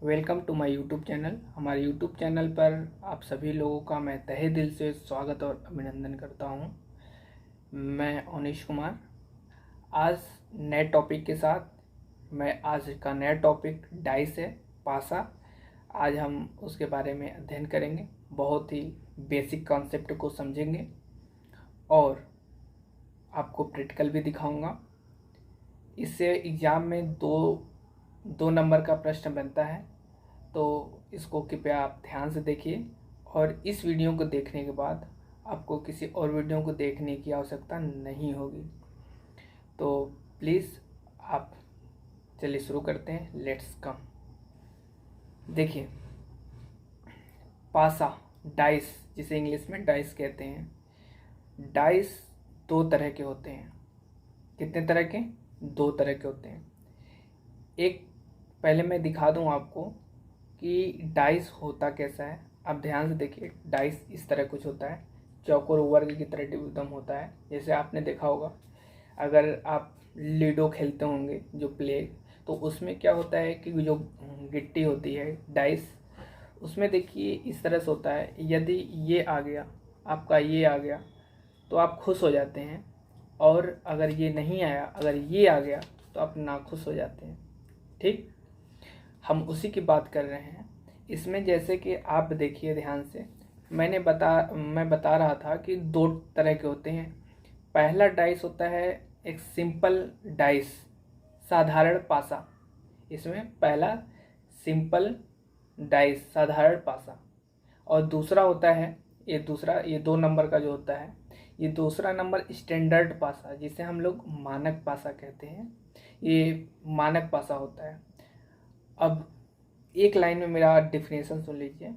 Welcome to my YouTube channel. हमारे YouTube channel पर आप सभी लोगों का मैं तहे दिल से स्वागत और अभिनंदन करता हूं। मैं अनिश कुमार आज नए टॉपिक के साथ आज का नया टॉपिक डाइस है, पासा। आज हम उसके बारे में अध्ययन करेंगे, बहुत ही बेसिक कॉन्सेप्ट को समझेंगे और आपको प्रैक्टिकल भी दिखाऊंगा। इससे एग्ज़ाम में दो नंबर का प्रश्न बनता है, तो इसको कृपया आप ध्यान से देखिए और इस वीडियो को देखने के बाद आपको किसी और वीडियो को देखने की आवश्यकता नहीं होगी। तो प्लीज़ आप चलिए शुरू करते हैं। Let's come. देखिए, पासा, डाइस, जिसे इंग्लिश में डाइस कहते हैं। डाइस दो तरह के होते हैं। कितने तरह के? दो तरह के होते हैं। एक पहले मैं दिखा दूं आपको कि डाइस होता कैसा है। आप ध्यान से देखिए, डाइस इस तरह कुछ होता है, चौकोर वर्ग की तरह एकदम होता है। जैसे आपने देखा होगा, अगर आप लूडो खेलते होंगे जो प्ले, तो उसमें क्या होता है कि जो गिट्टी होती है डाइस, उसमें देखिए इस तरह से होता है। यदि ये आ गया, आपका ये आ गया, तो आप खुश हो जाते हैं, और अगर ये नहीं आया, अगर ये आ गया, तो आप नाखुश हो जाते हैं। ठीक, हम उसी की बात कर रहे हैं। इसमें जैसे कि आप देखिए ध्यान से, मैं बता रहा था कि दो तरह के होते हैं। पहला डाइस होता है एक सिंपल डाइस, साधारण पासा। इसमें पहला सिंपल डाइस, साधारण पासा। और दूसरा होता है ये दो नंबर का जो होता है, ये दूसरा नंबर स्टैंडर्ड पासा, जिसे हम लोग मानक पासा कहते हैं। ये मानक पासा होता है। अब एक लाइन में मेरा डिफिनेशन सुन लीजिए,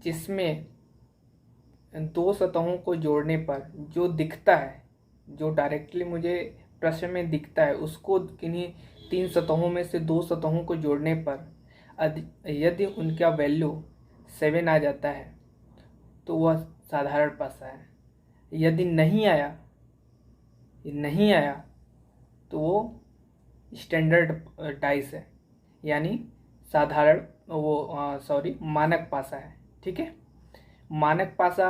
जिसमें दो सतहों को जोड़ने पर जो दिखता है, जो डायरेक्टली मुझे प्रश्न में दिखता है, उसको किन्हीं तीन सतहों में से दो सतहों को जोड़ने पर यदि उनका वैल्यू 7 आ जाता है तो वह साधारण पासा है। यदि नहीं आया तो वो स्टैंडर्ड डाइस है, यानी साधारण मानक पासा है। ठीक है, मानक पासा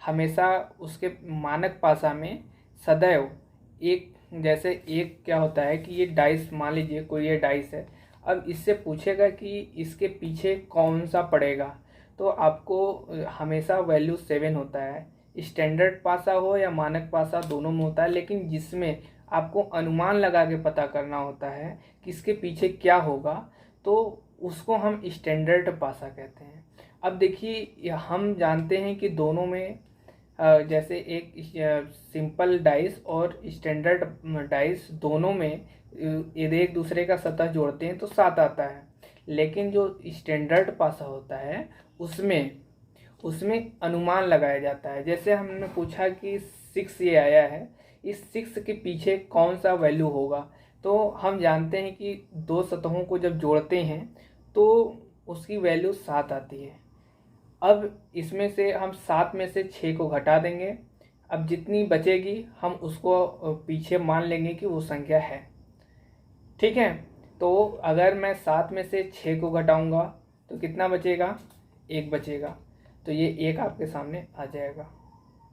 हमेशा उसके मानक पासा में सदैव एक, जैसे एक क्या होता है कि ये डाइस, मान लीजिए कोई ये डाइस है, अब इससे पूछेगा कि इसके पीछे कौन सा पड़ेगा, तो आपको हमेशा वैल्यू 7 होता है। स्टैंडर्ड पासा हो या मानक पासा, दोनों में होता है, लेकिन जिसमें आपको अनुमान लगा के पता करना होता है कि इसके पीछे क्या होगा, तो उसको हम स्टैंडर्ड पासा कहते हैं। अब देखिए, हम जानते हैं कि दोनों में जैसे एक सिंपल डाइस और स्टैंडर्ड डाइस, दोनों में यदि एक दूसरे का सतह जोड़ते हैं तो 7 आता है। लेकिन जो स्टैंडर्ड पासा होता है, उसमें उसमें अनुमान लगाया जाता है। जैसे हमने पूछा कि 6 ये आया है, इस 6 के पीछे कौन सा वैल्यू होगा, तो हम जानते हैं कि दो सतहों को जब जोड़ते हैं तो उसकी वैल्यू 7 आती है। अब इसमें से हम 7 में से 6 को घटा देंगे। अब जितनी बचेगी हम उसको पीछे मान लेंगे कि वो संख्या है। ठीक है, तो अगर मैं 7 में से 6 को घटाऊंगा तो कितना बचेगा? 1 बचेगा। तो ये 1 आपके सामने आ जाएगा।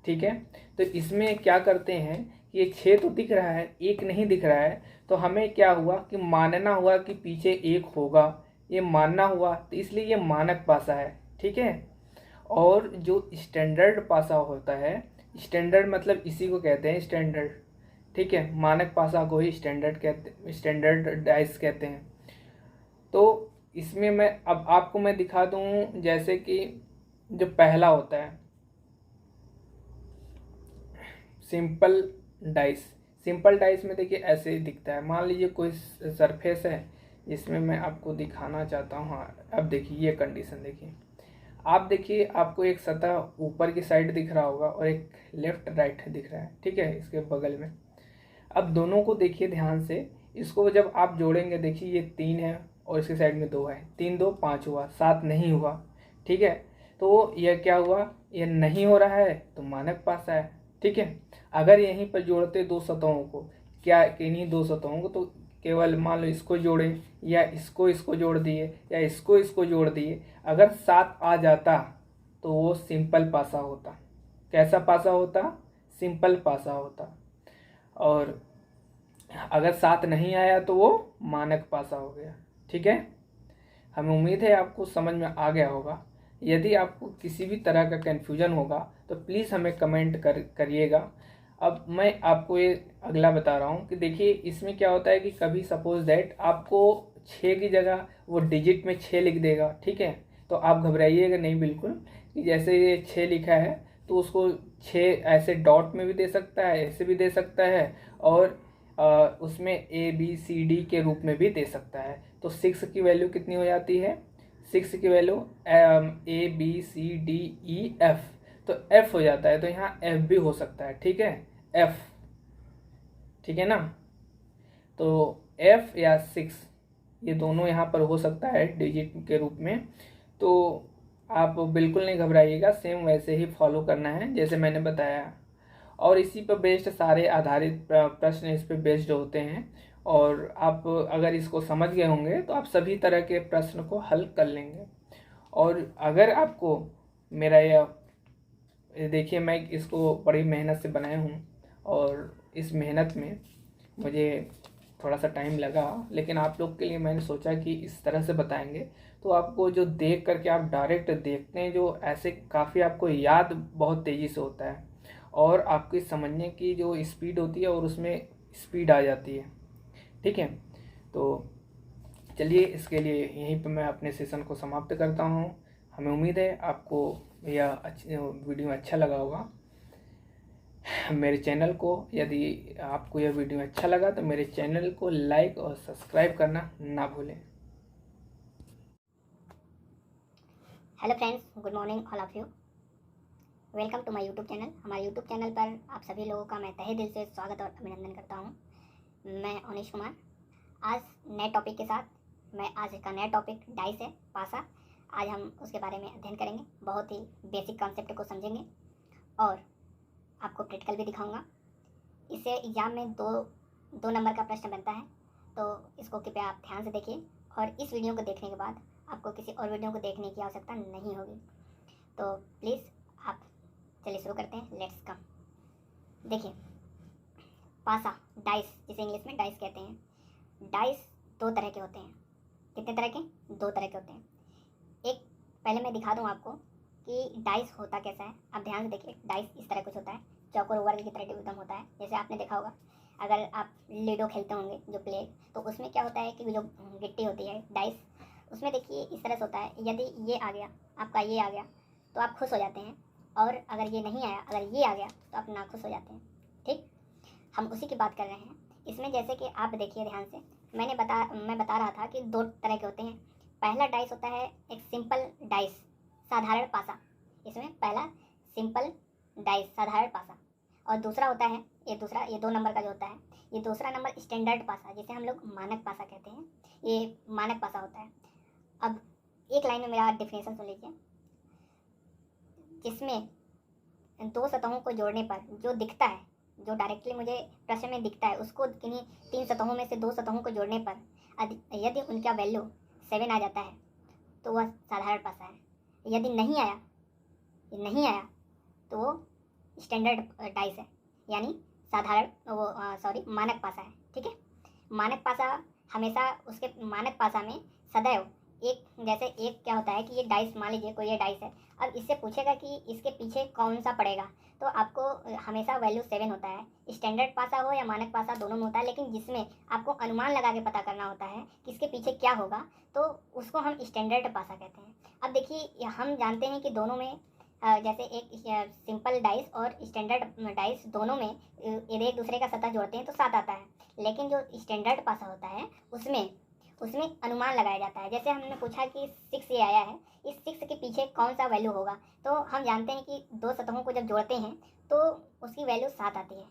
ठीक है, तो इसमें क्या करते हैं कि ये 6 तो दिख रहा है, 1 नहीं दिख रहा है, तो हमें क्या हुआ कि मानना हुआ कि पीछे 1 होगा। ये मानना हुआ, तो इसलिए ये मानक पासा है। ठीक है, और जो स्टैंडर्ड पासा होता है, स्टैंडर्ड मतलब इसी को कहते हैं स्टैंडर्ड। ठीक है, मानक पासा को ही स्टैंडर्ड डाइस कहते हैं। तो इसमें अब आपको मैं दिखा दूं, जैसे कि जो पहला होता है सिंपल डाइस। सिंपल डाइस में देखिए ऐसे ही दिखता है। मान लीजिए कोई सरफेस है, इसमें मैं आपको दिखाना चाहता हूँ। हाँ, अब देखिए ये कंडीशन देखिए। आप देखिए, आपको एक सतह ऊपर की साइड दिख रहा होगा और एक लेफ्ट राइट दिख रहा है। ठीक है, इसके बगल में। अब दोनों को देखिए ध्यान से, इसको जब आप जोड़ेंगे, देखिए ये 3 है और इसके साइड में 2 है। 3 2 5 हुआ, 7 नहीं हुआ। ठीक है, तो यह क्या हुआ? यह नहीं हो रहा है तो मानक पासा है। ठीक है, अगर यहीं पर जोड़ते दो सतहों को, क्या किन्हीं दो सतहों को, तो केवल मान लो इसको जोड़ें या इसको जोड़ दिए या इसको जोड़ दिए, अगर 7 आ जाता तो वो सिंपल पासा होता। कैसा पासा होता? सिंपल पासा होता। और अगर 7 नहीं आया तो वो मानक पासा हो गया। ठीक है, हमें उम्मीद है आपको समझ में आ गया होगा। यदि आपको किसी भी तरह का कन्फ्यूजन होगा तो प्लीज़ हमें कमेंट करिएगा। अब मैं आपको ये अगला बता रहा हूँ कि देखिए इसमें क्या होता है कि कभी सपोज दैट आपको 6 की जगह वो डिजिट में 6 लिख देगा। ठीक है, तो आप घबराइएगा नहीं बिल्कुल, कि जैसे ये 6 लिखा है तो उसको 6 ऐसे डॉट में भी दे सकता है, ऐसे भी दे सकता है, और उसमें ABCD के रूप में भी दे सकता है। तो 6 की वैल्यू कितनी हो जाती है? 6 की वैल्यू ABCDEF, तो F हो जाता है। तो यहाँ F भी हो सकता है। ठीक है, F, ठीक है ना। तो F या 6 ये दोनों यहाँ पर हो सकता है डिजिट के रूप में। तो आप बिल्कुल नहीं घबराइएगा, सेम वैसे ही फॉलो करना है जैसे मैंने बताया। और इसी पर बेस्ड सारे आधारित प्रश्न इस पर बेस्ड होते हैं। और आप अगर इसको समझ गए होंगे तो आप सभी तरह के प्रश्न को हल कर लेंगे। और अगर आपको मेरा यह देखिए, मैं इसको बड़ी मेहनत से बनाया हूँ और इस मेहनत में मुझे थोड़ा सा टाइम लगा, लेकिन आप लोग के लिए मैंने सोचा कि इस तरह से बताएंगे तो आपको जो देख करके आप डायरेक्ट देखते हैं, जो ऐसे काफ़ी आपको याद बहुत तेज़ी से होता है और आपकी समझने की जो स्पीड होती है और उसमें स्पीड आ जाती है। ठीक है, तो चलिए इसके लिए यहीं पर मैं अपने सेशन को समाप्त करता हूँ। हमें उम्मीद है आपको यह वीडियो अच्छा लगा होगा। मेरे चैनल को, यदि आपको यह वीडियो अच्छा लगा तो मेरे चैनल को लाइक और सब्सक्राइब करना ना भूलें। Hello friends, good morning all of you. Welcome to my YouTube channel. हमारे यूट्यूब चैनल पर आप सभी लोगों का मैं तहे दिल से स्वागत और अभिनंदन करता हूं। मैं अनिश कुमार। आज नए टॉपिक के साथ मैं आज का नया टॉपिक डाइस है, पासा। आज हम उसके बारे में अध्ययन करेंगे, बहुत ही बेसिक कॉन्सेप्ट को समझेंगे और आपको प्रैक्टिकल भी दिखाऊंगा। इससे एग्ज़ाम में दो नंबर का प्रश्न बनता है, तो इसको कृपया आप ध्यान से देखिए और इस वीडियो को देखने के बाद आपको किसी और वीडियो को देखने की आवश्यकता नहीं होगी। तो प्लीज़ आप चलिए शुरू करते हैं। Let's come. देखिए, पासा, डाइस, जिसे इंग्लिश में डाइस कहते हैं। डाइस दो तरह के होते हैं। कितने तरह के? दो तरह के होते हैं। एक पहले मैं दिखा दूं आपको कि डाइस होता कैसा है। आप ध्यान से देखिए, डाइस इस तरह कुछ होता है, चौकोर वर्ग की तरह एकदम होता है। जैसे आपने देखा होगा, अगर आप लूडो खेलते होंगे जो प्ले, तो उसमें क्या होता है कि जो गिट्टी होती है डाइस, उसमें देखिए इस तरह से होता है। यदि ये आ गया, आपका ये आ गया, तो आप खुश हो जाते हैं, और अगर ये नहीं आया, अगर ये आ गया, तो आप नाखुश हो जाते हैं। ठीक, हम उसी की बात कर रहे हैं इसमें। जैसे कि आप देखिए ध्यान से, मैं बता रहा था कि दो तरह के होते हैं। पहला डाइस होता है एक सिंपल डाइस, साधारण पासा। इसमें पहला सिंपल डाइस, साधारण पासा, और दूसरा होता है ये 2 नंबर का जो होता है, ये दूसरा नंबर स्टैंडर्ड पासा, जिसे हम लोग मानक पासा कहते हैं। ये मानक पासा होता है। अब एक लाइन में मेरा डेफिनेशन सुन लीजिए। जिसमें दो सतहों को जोड़ने पर जो दिखता है, जो डायरेक्टली मुझे प्रश्न में दिखता है, उसको किन्हीं 3 सतहों में से 2 सतहों को जोड़ने पर यदि उनका वैल्यू 7 आ जाता है तो वह साधारण पासा है। यदि नहीं आया तो वो स्टैंडर्ड डाइस है, यानी मानक पासा है। ठीक है, मानक पासा हमेशा उसके मानक पासा में सदैव एक क्या होता है कि ये डाइस, मान लीजिए कोई ये डाइस है, अब इससे पूछेगा कि इसके पीछे कौन सा पड़ेगा, तो आपको हमेशा वैल्यू 7 होता है। स्टैंडर्ड पासा हो या मानक पासा, दोनों में होता है, लेकिन जिसमें आपको अनुमान लगा के पता करना होता है कि इसके पीछे क्या होगा, तो उसको हम स्टैंडर्ड पासा कहते हैं। अब देखिए, हम जानते हैं कि दोनों में जैसे एक सिंपल डाइस और स्टैंडर्ड डाइस, दोनों में यदि एक दूसरे का सतह जोड़ते हैं तो 7 आता है। लेकिन जो स्टैंडर्ड पासा होता है उसमें अनुमान लगाया जाता है। जैसे हमने पूछा कि 6 ये आया है, इस 6 के पीछे कौन सा वैल्यू होगा, तो हम जानते हैं कि 2 सतहों को जब जोड़ते हैं तो उसकी वैल्यू 7 आती है।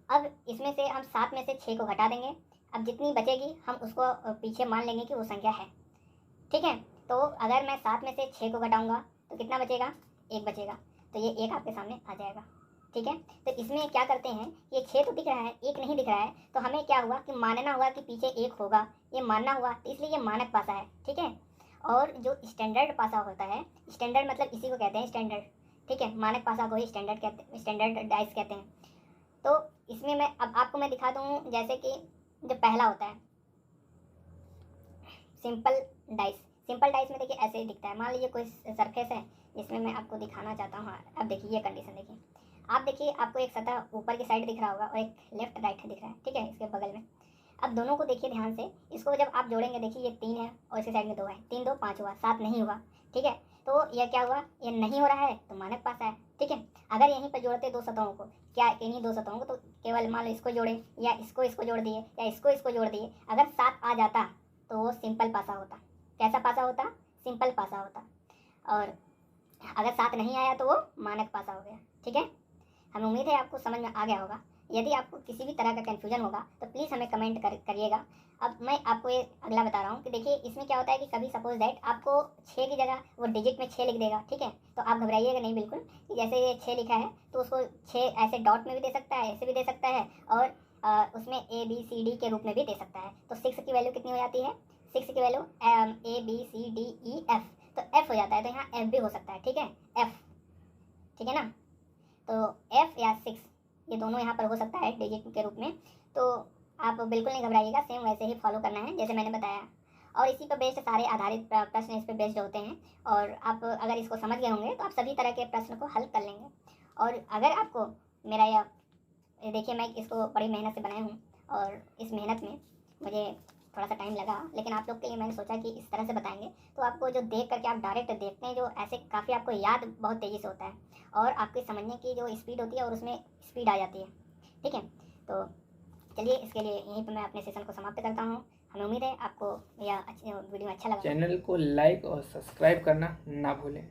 अब इसमें से हम 7 में से 6 को घटा देंगे, अब जितनी बचेगी हम उसको पीछे मान लेंगे कि वो संख्या है। ठीक है, तो अगर मैं 7 में से 6 को घटाऊंगा तो कितना बचेगा? 1 बचेगा, तो ये 1 आपके सामने आ जाएगा। ठीक है। तो इसमें क्या करते हैं, ये 6 तो दिख रहा है, 1 नहीं दिख रहा है, तो हमें क्या हुआ कि मानना हुआ कि पीछे 1 होगा, ये मानना हुआ, तो इसलिए ये मानक पासा है, ठीक है। और जो स्टैंडर्ड पासा होता है, स्टैंडर्ड मतलब इसी को कहते हैं स्टैंडर्ड, ठीक है। मानक पासा को ही स्टैंडर्ड कहते हैं, स्टैंडर्ड डाइस कहते हैं। तो इसमें मैं अब आपको मैं दिखा दूँ, जैसे कि जो पहला होता है सिंपल डाइस। सिंपल डाइस में देखिए ऐसे ही दिखता है। मान लीजिए कोई सरफेस है, इसमें मैं आपको दिखाना चाहता हूँ। अब देखिए ये कंडीशन देखिए, आप देखिए आपको एक सतह ऊपर की साइड दिख रहा होगा और एक लेफ्ट राइट दिख रहा है, ठीक है, इसके बगल में। अब दोनों को देखिए ध्यान से, इसको जब आप जोड़ेंगे, देखिए ये 3 है और इसके साइड में 2 है, 3 2 5 हुआ, 7 नहीं हुआ, ठीक है। तो यह क्या हुआ, ये नहीं हो रहा है तो मानक पासा है, ठीक है। अगर यहीं पर जोड़ते 2 सतहों को, क्या इन्हीं 2 सतहों को, तो केवल मान लो इसको जोड़े या इसको जोड़ दिए या इसको जोड़ दिए, अगर 7 आ जाता तो वो सिंपल पासा होता। कैसा पासा होता, सिंपल पासा होता। और अगर 7 नहीं आया तो वो मानक पासा हो गया, ठीक है। हमें उम्मीद है आपको समझ में आ गया होगा। यदि आपको किसी भी तरह का कन्फ्यूजन होगा तो प्लीज़ हमें कमेंट करिएगा। अब मैं आपको ये अगला बता रहा हूँ कि देखिए इसमें क्या होता है कि कभी सपोज दैट आपको 6 की जगह वो डिजिट में 6 लिख देगा, ठीक है। तो आप घबराइएगा नहीं बिल्कुल, कि जैसे ये 6 लिखा है तो उसको 6 ऐसे डॉट में भी दे सकता है, ऐसे भी दे सकता है, और उसमें ABCD के रूप में भी दे सकता है। तो 6 की वैल्यू कितनी हो जाती है, 6 की वैल्यू ABCDEF, तो F हो जाता है, तो यहाँ F भी हो सकता है, ठीक है, F, ठीक है ना। तो F या 6 ये दोनों यहाँ पर हो सकता है डिजिट के रूप में। तो आप बिल्कुल नहीं घबराइएगा, सेम वैसे ही फॉलो करना है जैसे मैंने बताया। और इसी पर बेस्ड सारे आधारित प्रश्न इस पर बेस्ड होते हैं, और आप अगर इसको समझ गए होंगे तो आप सभी तरह के प्रश्न को हल कर लेंगे। और अगर आपको मेरा यह देखिए, मैं इसको बड़ी मेहनत से बनाया हूँ और इस मेहनत में मुझे थोड़ा सा टाइम लगा, लेकिन आप लोग के लिए मैंने सोचा कि इस तरह से बताएंगे तो आपको जो देख करके आप डायरेक्ट देखते हैं, जो ऐसे काफ़ी आपको याद बहुत तेज़ी से होता है और आपके समझने की जो स्पीड होती है और उसमें स्पीड आ जाती है, ठीक है। तो चलिए इसके लिए यहीं पर मैं अपने सेशन को समाप्त करता हूँ। हमें उम्मीद है आपको यह वीडियो अच्छा लगा। चैनल को लाइक और सब्सक्राइब करना ना भूलें।